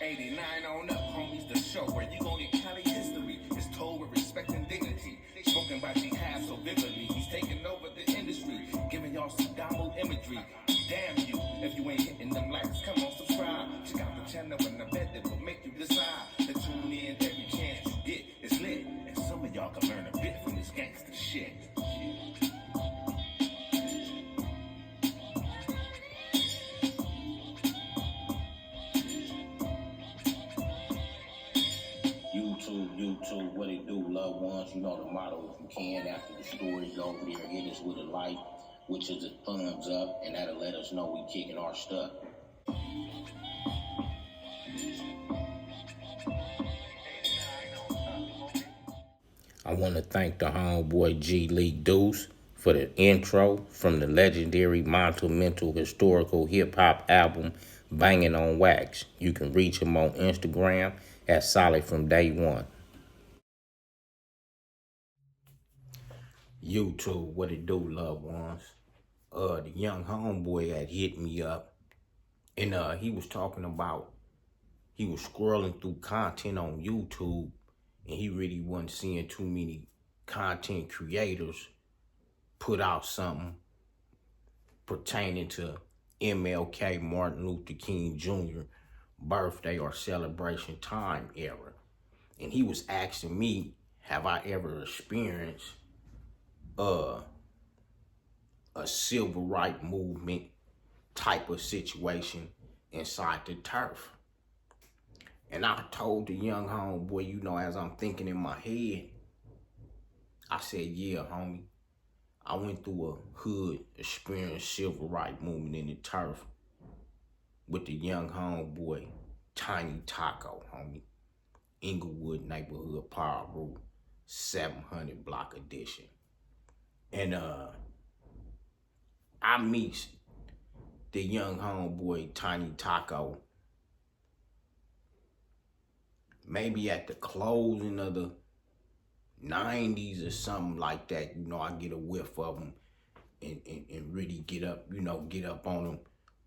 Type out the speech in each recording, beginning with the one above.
89 on up, homies, the show where you gon' get Cali history. It's told with respect and dignity. Spoken by jihad so vividly. He's taking over the industry, giving y'all some download imagery. Damn you, if you ain't hitting them likes, come on, subscribe. Check out the channel and I bet it will make you decide to tune in every chance you get. It's lit, and some of y'all can learn a bit from this gangster shit. YouTube, what it do, loved ones? You know the motto, if you can, after the story's over there, hit us with a like, which is a thumbs up, and that'll let us know we kicking our stuff. I want to thank the homeboy G League Deuce for the intro from the legendary Mental historical hip-hop album, Banging on Wax. You can reach him on Instagram at Solid From Day One. YouTube, what it do, loved ones? The young homeboy had hit me up, and he was talking about he was scrolling through content on YouTube, and he really wasn't seeing too many content creators put out something pertaining to MLK, Martin Luther King Jr. birthday or celebration time era. And he was asking me, have I ever experienced a civil rights movement type of situation inside the turf? And I told the young homeboy, you know, as I'm thinking in my head, I said, yeah, homie, I went through a hood experience civil rights movement in the turf with the young homeboy, TiNy Tako, homie. Inglewood Neighborhood Power Rule, 700 block edition. And I meet the young homeboy, TiNy Tako, maybe at the closing of the 90s or something like that. You know, I get a whiff of him and really get up on him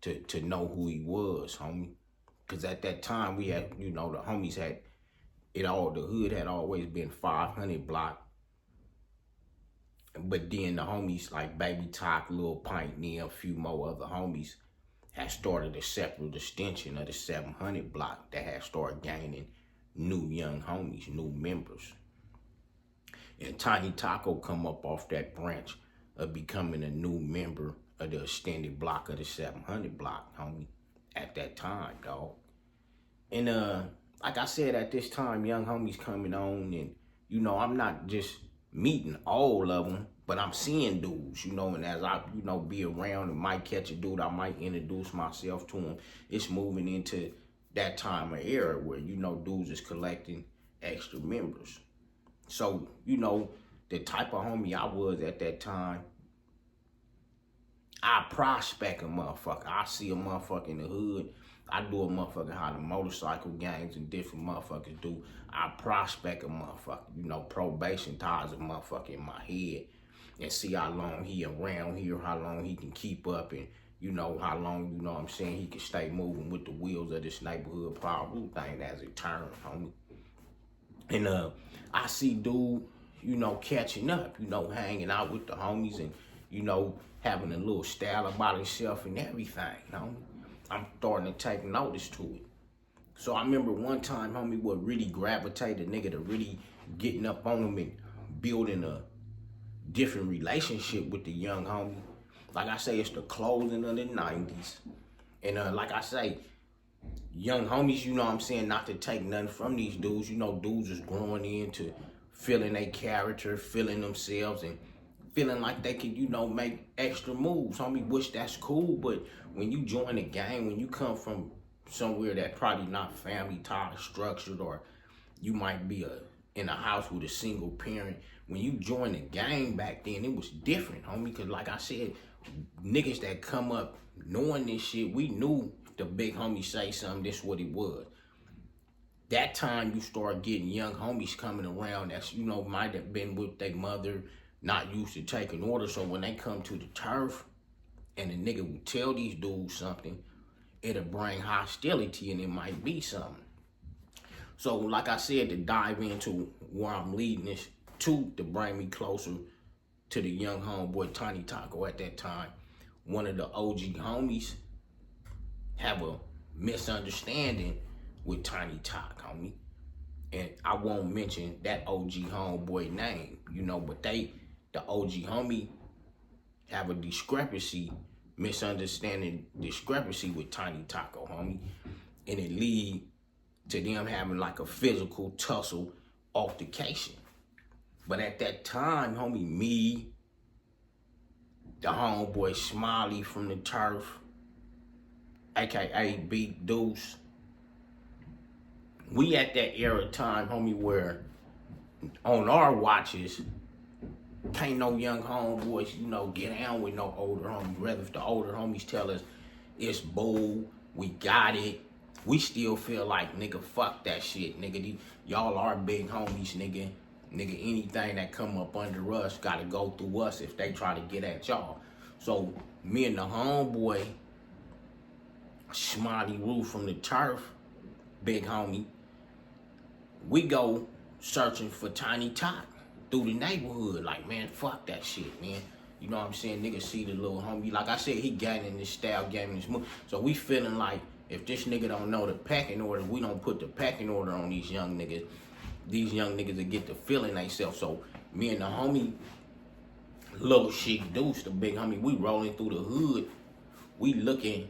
to know who he was, homie. Because at that time we had, you know, the homies had it all, the hood had always been 500 block. But then the homies like Baby Talk, Lil Pint, and a few more other homies had started a separate extension of the 700 block that had started gaining new young homies, new members. And TiNy Tako come up off that branch of becoming a new member of the extended block of the 700 block, homie, at that time, dog. And like I said, at this time, young homies coming on, and, you know, I'm not just meeting all of them, but I'm seeing dudes, you know, and as I, you know, be around and might catch a dude, I might introduce myself to him. It's moving into that time of era where, you know, dudes is collecting extra members. So, you know, the type of homie I was at that time, I prospect a motherfucker. I see a motherfucker in the hood. I do a motherfucker how the motorcycle gangs and different motherfuckers do. I prospect a motherfucker, you know, probation ties a motherfucker in my head and see how long he around here, how long he can keep up, and, you know, how long, you know what I'm saying, he can stay moving with the wheels of this neighborhood power rule thing as it turns, homie. And I see dude, you know, catching up, you know, hanging out with the homies and, you know, having a little style about himself and everything, you know. I'm starting to take notice to it. So I remember one time, homie, what really gravitated nigga to really getting up on him and building a different relationship with the young homie. Like I say, it's the closing of the 90s. And like I say, young homies, you know what I'm saying, not to take nothing from these dudes. You know, dudes is growing into feeling their character, feeling themselves, and feeling like they can, you know, make extra moves, homie, which that's cool. But when you join a gang, when you come from somewhere that probably not family type structured, or you might be in a house with a single parent, when you join the gang back then, it was different, homie. Because like I said, niggas that come up knowing this shit, we knew if the big homie say something, this what it was. That time you start getting young homies coming around that's, you know, might have been with their mother, not used to taking orders. So when they come to the turf and the nigga will tell these dudes something, it'll bring hostility and it might be something. So like I said, to dive into where I'm leading this to bring me closer to the young homeboy TiNy Tako at that time, one of the OG homies have a misunderstanding with TiNy Talk, homie. And I won't mention that OG homeboy name, but the OG homie have a misunderstanding discrepancy with TiNy Tako, homie. And it lead to them having like a physical tussle altercation. But at that time, homie, me, the homeboy Smiley from the turf, aka Big Deuce, we at that era time, homie, where on our watches, can't no young homeboys, get down with no older homies. Rather, if the older homies tell us it's bull, we got it, we still feel like, nigga, fuck that shit, nigga. Y'all are big homies, nigga. Nigga, anything that come up under us gotta go through us if they try to get at y'all. So me and the homeboy, Smiley Roo from the turf, big homie, we go searching for TiNy Talk through the neighborhood. Like, man, fuck that shit, man. You know what I'm saying? Nigga see the little homie. Like I said, he gaining this style, gaining this move. So we feeling like if this nigga don't know the pecking order, we don't put the pecking order on these young niggas. These young niggas that get the feeling themselves. So me and the homie, Lil Sheik Deuce, the big homie, we rolling through the hood. We looking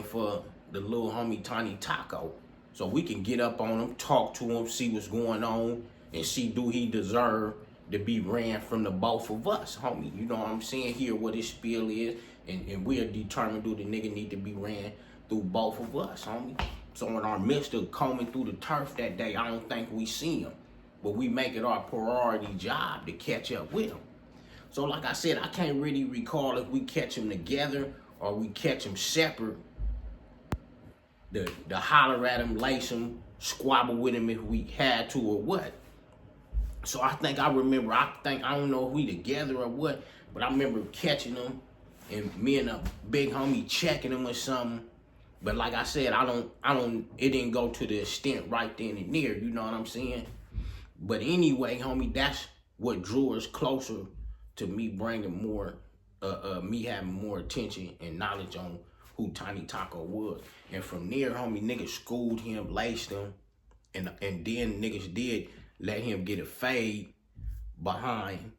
for the little homie TiNy Tako. So we can get up on him, talk to him, see what's going on, and see do he deserve to be ran from the both of us, homie. You know what I'm saying? Hear what his spiel is, and we'll determine do the nigga need to be ran through both of us, homie. So in our midst of combing through the turf that day, I don't think we see him. But we make it our priority job to catch up with him. So like I said, I can't really recall if we catch him together or we catch him separate. The holler at him, lace him, squabble with him if we had to or what. So I remember, I don't know if we together or what, but I remember catching him and me and a big homie checking him or something. But like I said, it didn't go to the extent right then and there, you know what I'm saying? But anyway, homie, that's what drew us closer to me bringing more, me having more attention and knowledge on who TiNy Tako was. And from there, homie, niggas schooled him, laced him, and then niggas did let him get a fade behind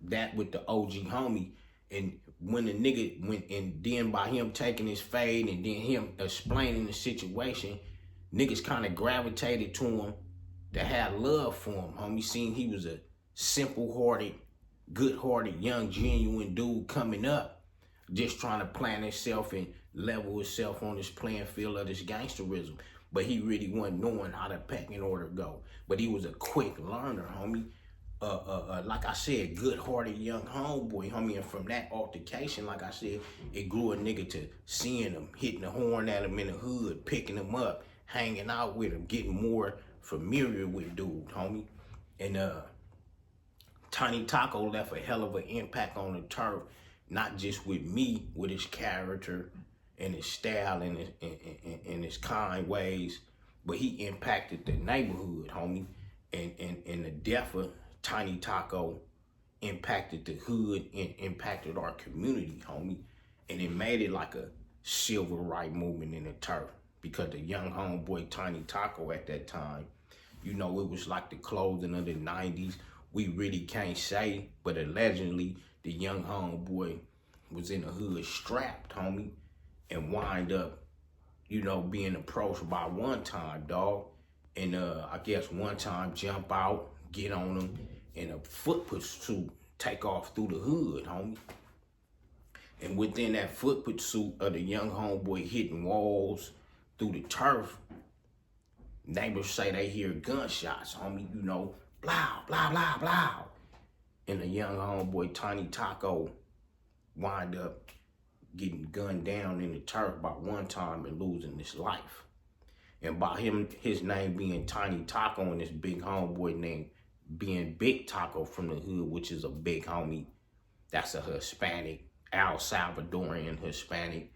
that with the OG homie. And when the nigga went, and then by him taking his fade and then him explaining the situation, niggas kind of gravitated to him to have love for him, homie. Seen he was a simple-hearted, good-hearted, young, genuine dude coming up, just trying to plan himself and level himself on this playing field of this gangsterism. But he really wasn't knowing how the pecking order go. But he was a quick learner, homie. Like I said, good-hearted young homeboy, homie. And from that altercation, like I said, it grew a nigga to seeing him, hitting the horn at him in the hood, picking him up, hanging out with him, getting more familiar with dude, homie. And TiNy Tako left a hell of an impact on the turf, not just with me, with his character and his style and his kind ways, but he impacted the neighborhood, homie. And the death of TiNy Tako impacted the hood and impacted our community, homie. And it made it like a civil rights movement in the turf, because the young homeboy TiNy Tako at that time, it was like the closing of the 90s. We really can't say, but allegedly the young homeboy was in the hood strapped, homie, and wind up, being approached by one time, dog. And I guess one time jump out, get on him, and a foot pursuit take off through the hood, homie. And within that foot pursuit of the young homeboy hitting walls through the turf, neighbors say they hear gunshots, homie, blow, blah, blah, blah. And the young homeboy TiNy Tako wind up getting gunned down in the turf by one time and losing his life. And by his name being TiNy Tako and this big homeboy name being Big Tako from the hood, which is a big homie, that's a Hispanic, El Salvadorian Hispanic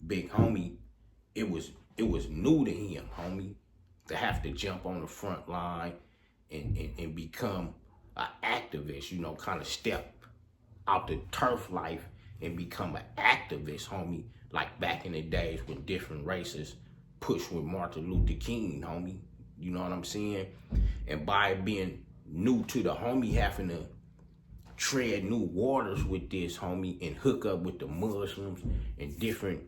big homie. It was new to him, homie. to have to jump on the front line and become an activist, you know, kind of step out the turf life and become an activist, homie, like back in the days when different races pushed with Martin Luther King, homie. You know what I'm saying? And by being new to the homie, having to tread new waters with this, homie, and hook up with the Muslims and different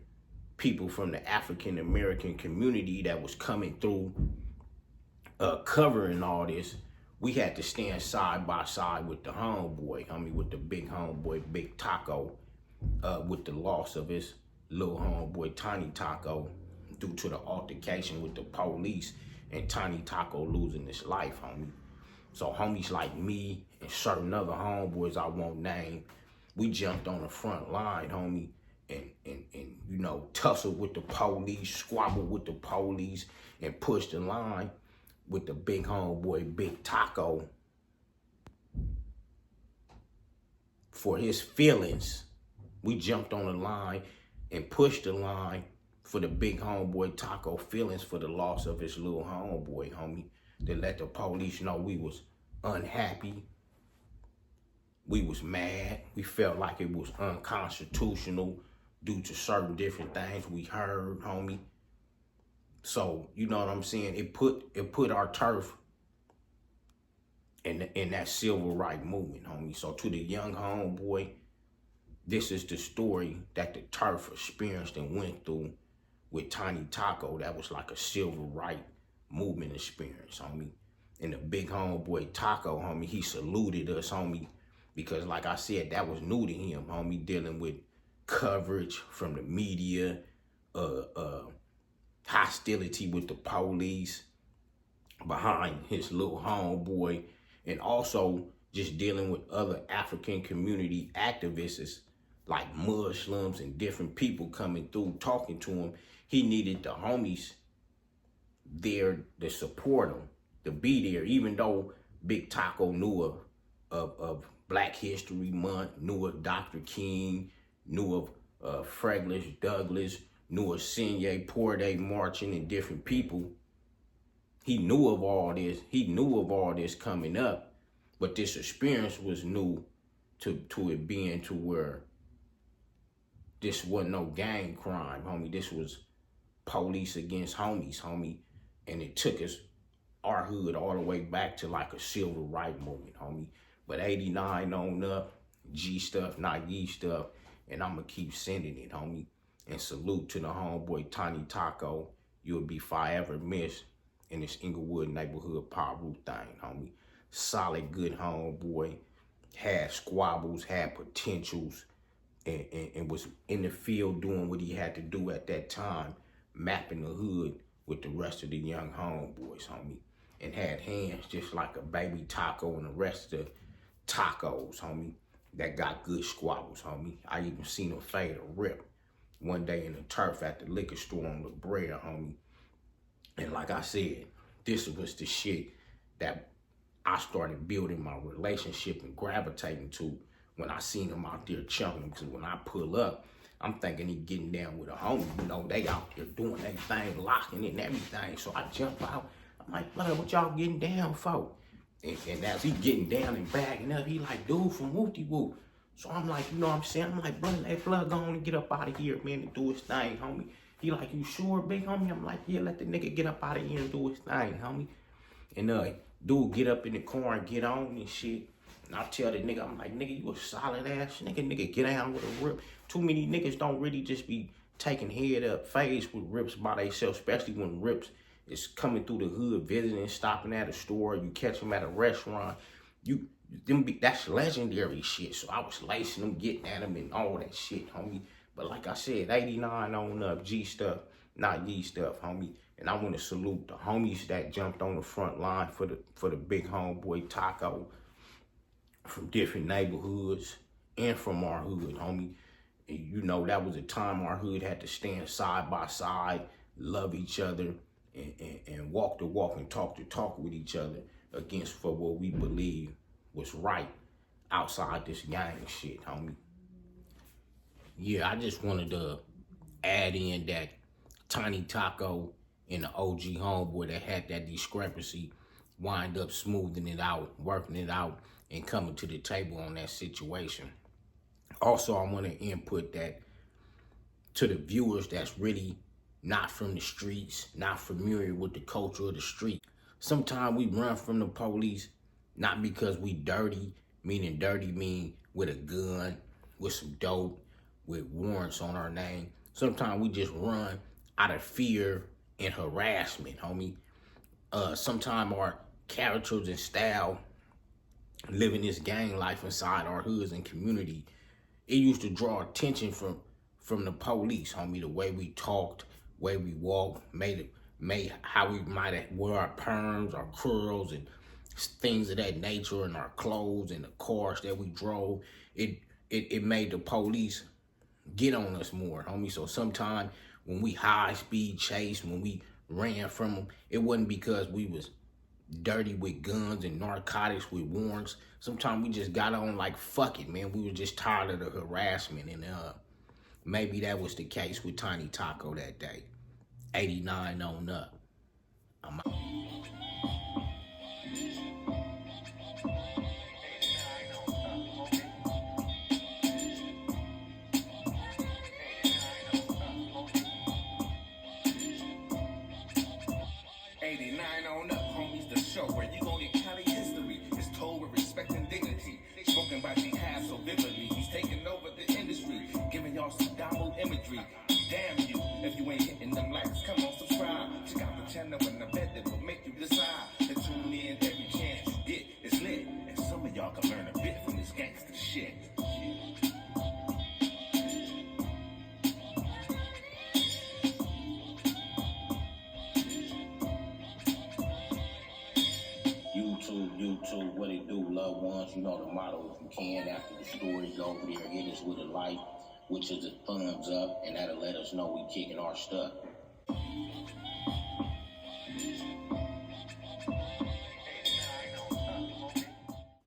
people from the African American community that was coming through, covering all this, we had to stand side by side with the homeboy, homie, with the big homeboy, Big Tako, with the loss of his little homeboy, TiNy Tako, due to the altercation with the police and TiNy Tako losing his life, homie. So homies like me and certain other homeboys I won't name, we jumped on the front line, homie, and you know, tussled with the police, squabbled with the police, and pushed the line with the big homeboy, Big Tako, for his feelings. We jumped on the line and pushed the line for the big homeboy Tako feelings for the loss of his little homeboy, homie, to let the police know we was unhappy. We was mad. We felt like it was unconstitutional due to certain different things we heard, homie. So, you know what I'm saying? It put our turf in that civil rights movement, homie. So to the young homeboy, this is the story that the turf experienced and went through with TiNy Tako. That was like a civil rights movement experience, homie. And the big homeboy Tako, homie, he saluted us, homie, because like I said, that was new to him, homie, dealing with coverage from the media, hostility with the police behind his little homeboy, and also just dealing with other African community activists like Muslims and different people coming through talking to him. He needed the homies there to support him, to be there, even though Big Tako knew of Black History Month, knew of Dr. King, knew of Frederick Douglass, knew of Senye Porte marching and different people. He knew of all this. He knew of all this coming up, but this experience was new to it being to where this wasn't no gang crime, homie. This was police against homies, homie. And it took us, our hood, all the way back to like a civil rights movement, homie. But 89 on up, G stuff, not ye stuff, and I'ma keep sending it, homie. And salute to the homeboy TiNy Tako. You'll be forever missed in this Inglewood neighborhood Paru thing, homie. Solid, good homeboy. Had squabbles, had potentials, and was in the field doing what he had to do at that time, mapping the hood with the rest of the young homeboys, homie. And had hands just like a baby Tako and the rest of the tacos, homie, that got good squabbles, homie. I even seen him fade a rip one day in the turf at the liquor store on La Brea, homie. And like I said, this was the shit that I started building my relationship and gravitating to when I seen him out there chunking. Because when I pull up, I'm thinking he getting down with a homie. You know, they out there doing their thing, locking and everything. So I jump out. I'm like, Blood, what y'all getting down for? And as he getting down and bagging up, he like, dude from Whoopty Whoop. So I'm like, you know what I'm saying? I'm like, brother, let Blood go on and get up out of here, man, and do his thing, homie. He like, you sure, big homie? I'm like, yeah, let the nigga get up out of here and do his thing, homie. And dude get up in the car and get on and shit. And I tell the nigga, I'm like, nigga, you a solid ass nigga, get down with a rip. Too many niggas don't really just be taking head up phase with rips by themselves, especially when rips is coming through the hood, visiting, stopping at a store, you catch them at a restaurant. That's legendary shit. So I was lacing them, getting at them and all that shit, homie. But like I said, 89 on up, G stuff, not ye stuff, homie. And I want to salute the homies that jumped on the front line for the big homeboy Tako from different neighborhoods and from our hood, homie. And you know, that was a time our hood had to stand side by side, love each other, and walk the walk and talk the talk with each other against for what we believe was right outside this gang shit, homie. Yeah, I just wanted to add in that TiNy Tako and the OG homeboy that had that discrepancy wind up smoothing it out, working it out, and coming to the table on that situation. Also, I want to input that to the viewers that's really not from the streets, not familiar with the culture of the street. Sometimes we run from the police, not because we dirty, meaning dirty mean with a gun, with some dope, with warrants on our name. Sometimes we just run out of fear and harassment, homie. Sometimes our characters and style living this gang life inside our hoods and community, it used to draw attention from the police, homie. The way we talked, way we walked, made how we might wear our perms, our curls, and things of that nature, and our clothes and the cars that we drove. It made the police get on us more, homie. So sometimes when we high speed chase, when we ran from them, it wasn't because we was dirty with guns and narcotics with warrants. Sometimes we just got on like, fuck it, man. We were just tired of the harassment, and maybe that was the case with Tiny Tako that day. 89 on up. I'm out. On up, homies, the show where you gon' get Cali history. It's told with respect and dignity. Spoken by G-Half so vividly. He's taking over the industry, giving y'all some download imagery. Damn you, if you ain't hitting them likes, come on, subscribe. Check out the channel and I bet it will make you decide to tune in every chance you get. It's lit, and some of y'all can learn a bit from this gangster shit. YouTube, what it do, loved ones? You know the motto, if you can, after the story, go over there, hit us with a like, which is a thumbs up, and that'll let us know we kicking our stuff.